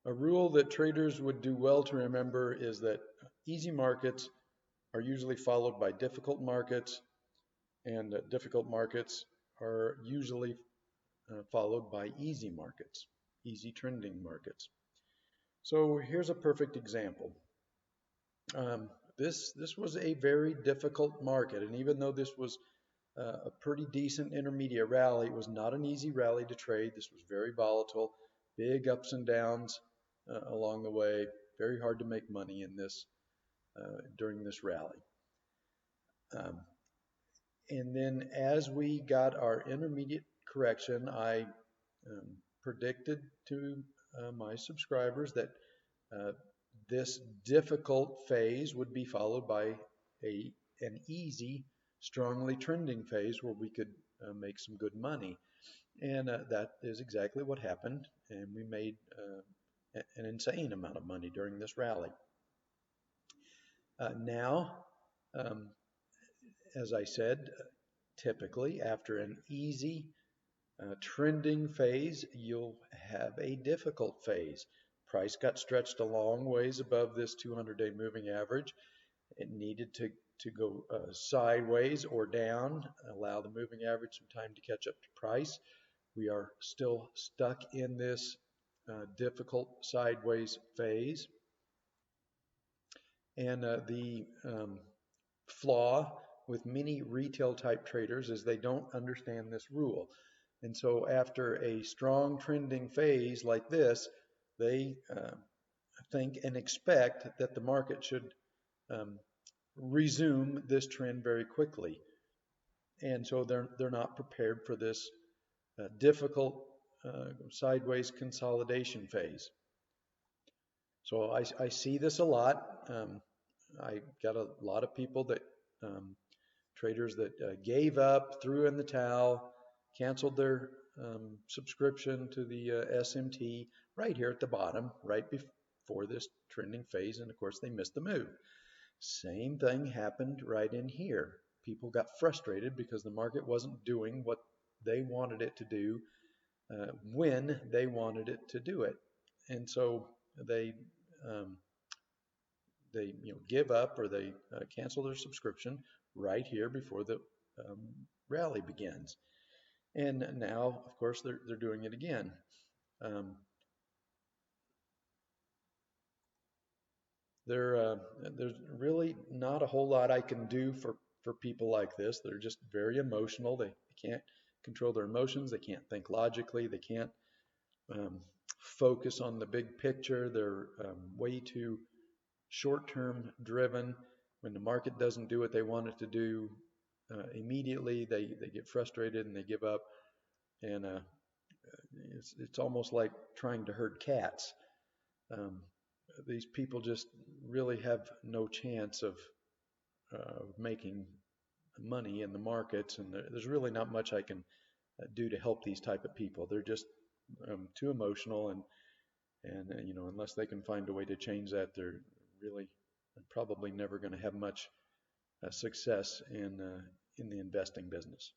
A rule that traders would do well to remember is that easy markets are usually followed by difficult markets, and difficult markets are usually followed by easy markets, easy trending markets. So here's a perfect example. This was a very difficult market, and even though this was a pretty decent intermediate rally, it was not an easy rally to trade. This was very volatile, big ups and downs along the way. Very hard to make money in this during this rally. Um, and then as we got our intermediate correction, I predicted to my subscribers that uh, this difficult phase would be followed by an easy, strongly trending phase where we could make some good money. And that is exactly what happened. And we made an insane amount of money during this rally. Now, um, as I said, typically after an easy trending phase, you'll have a difficult phase. Price got stretched a long ways above this 200-day moving average. It needed to go sideways or down, allow the moving average some time to catch up to price. We are still stuck in this difficult sideways phase. And the flaw with many retail type traders is they don't understand this rule. And so after a strong trending phase like this, they think and expect that the market should um, resume this trend very quickly. And so they're not prepared for this difficult sideways consolidation phase. So I see this a lot. I got a lot of people that traders that gave up, threw in the towel, canceled their subscription to the SMT right here at the bottom, right before this trending phase, and of course they missed the move. Same thing happened right in here. People got frustrated because the market wasn't doing what they wanted it to do when they wanted it to do it, and so they um, they give up or they cancel their subscription right here before the um, rally begins. And now, of course, they're doing it again. Um, there's really not a whole lot I can do for people like this. They're just very emotional. They can't control their emotions. They can't think logically. They can't um, focus on the big picture. They're way too short-term driven. When the market doesn't do what they want it to do immediately, they get frustrated and they give up. And it's almost like trying to herd cats. Um, these people just really have no chance of making money in the markets, and there's really not much I can do to help these type of people. They're just too emotional, and unless they can find a way to change that, they're really probably never going to have much success in the investing business.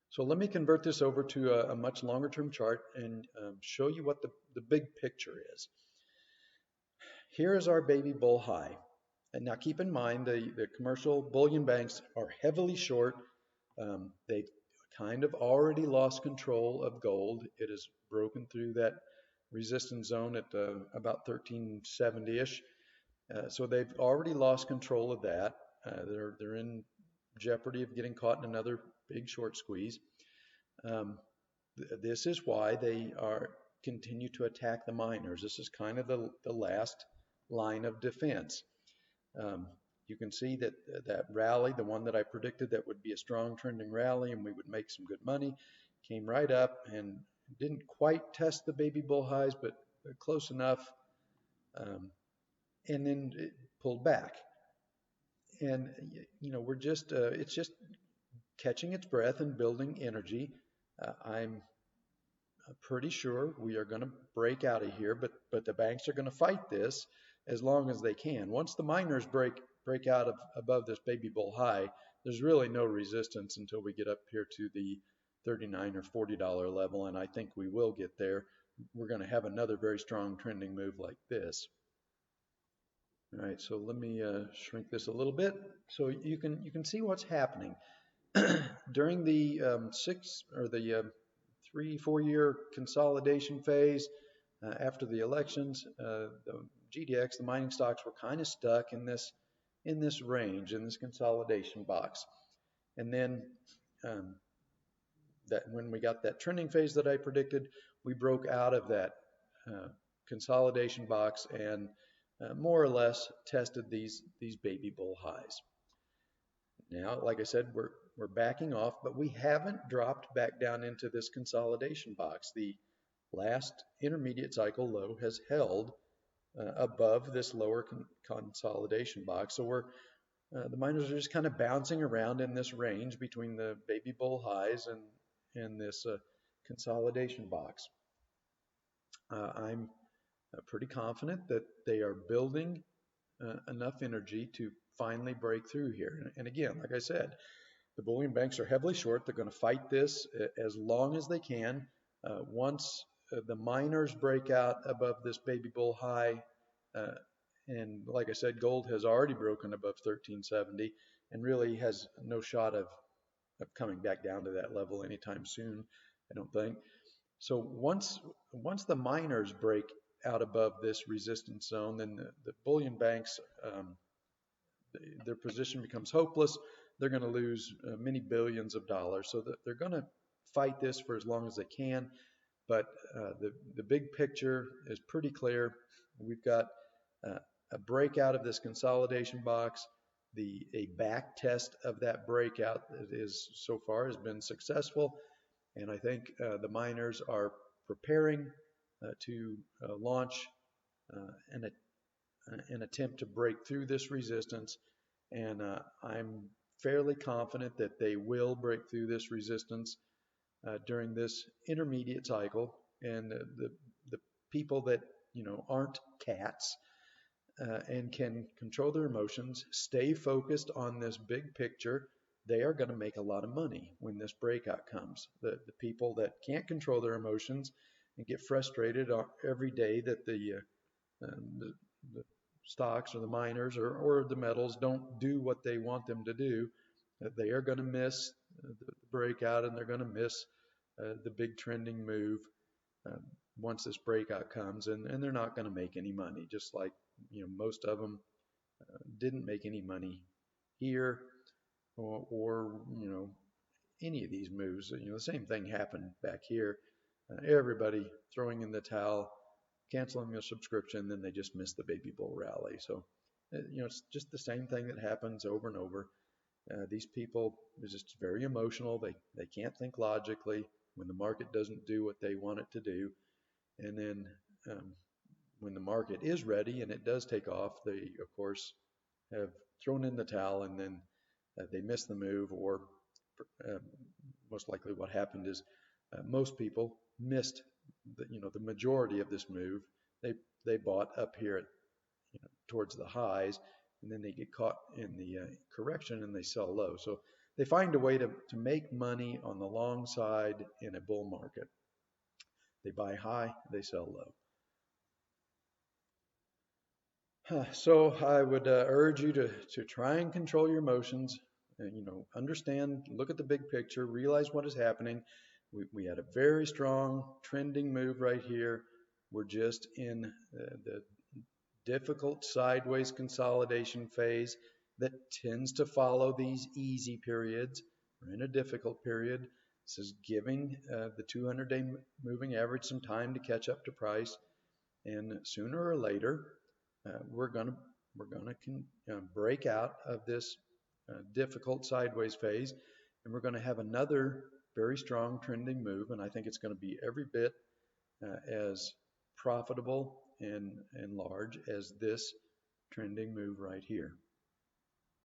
So let me convert this over to a much longer term chart and show you what the big picture is. Here is our baby bull high. And now keep in mind the commercial bullion banks are heavily short. They've kind of already lost control of gold. It has broken through that resistance zone at about 1370-ish. So they've already lost control of that. They're in jeopardy of getting caught in another big short squeeze. This is why they are continue to attack the miners. This is kind of the last line of defense. You can see that that rally, the one that I predicted that would be a strong trending rally and we would make some good money, came right up and didn't quite test the baby bull highs, but close enough, and then it pulled back. And we're just it's just catching its breath and building energy. I'm pretty sure we are going to break out of here, but the banks are going to fight this as long as they can. Once the miners break out of above this baby bull high, there's really no resistance until we get up here to the $39 or $40 level, and I think we will get there. we're going to have another very strong trending move like this. All right, so let me shrink this a little bit so you can see what's happening during the 3-4 year consolidation phase after the elections. The GDX, the mining stocks, were kind of stuck in this range, in this consolidation box, and then um, that when we got that trending phase that I predicted, we broke out of that uh, consolidation box and more or less tested these baby bull highs. Now, like I said, we're backing off, but we haven't dropped back down into this consolidation box. The last intermediate cycle low has held above this lower consolidation box. So the miners are just kind of bouncing around in this range between the baby bull highs and this consolidation box. I'm pretty confident that they are building enough energy to finally break through here. And again, like I said, the bullion banks are heavily short. They're going to fight this as long as they can. Once the miners break out above this baby bull high, and like I said, gold has already broken above 1370 and really has no shot of coming back down to that level anytime soon, I don't think. So once the miners break out above this resistance zone, then the bullion banks, their position becomes hopeless. They're going to lose many billions of dollars. So they're going to fight this for as long as they can. But the big picture is pretty clear. We've got a breakout of this consolidation box. A back test of that breakout is so far has been successful. And I think the miners are preparing to launch an attempt to break through this resistance. And I'm fairly confident that they will break through this resistance during this intermediate cycle. And the people that aren't cats and can control their emotions, stay focused on this big picture, they are going to make a lot of money when this breakout comes. The people that can't control their emotions and get frustrated every day that the stocks or the miners or the metals don't do what they want them to do, they are going to miss the breakout, and they're going to miss the big trending move once this breakout comes, and they're not going to make any money, just like most of them didn't make any money here or any of these moves. The same thing happened back here. Everybody throwing in the towel, canceling their subscription, then they just missed the baby bull rally. So it's just the same thing that happens over and over. These people are just very emotional. They can't think logically when the market doesn't do what they want it to do. And then when the market is ready and it does take off, they, of course, have thrown in the towel, and then they miss the move, or most likely what happened is most people missed the majority of this move. They bought up here at towards the highs, and then they get caught in the correction and they sell low. So they find a way to make money on the long side in a bull market. They buy high, they sell low. So I would urge you to try and control your emotions. Understand, look at the big picture, realize what is happening. We had a very strong trending move right here. We're just in the difficult sideways consolidation phase that tends to follow these easy periods. We're in a difficult period. This is giving the 200-day moving average some time to catch up to price, and sooner or later we're gonna break out of this difficult sideways phase, and we're going to have another very strong trending move, and I think it's going to be every bit as profitable and large as this trending move right here.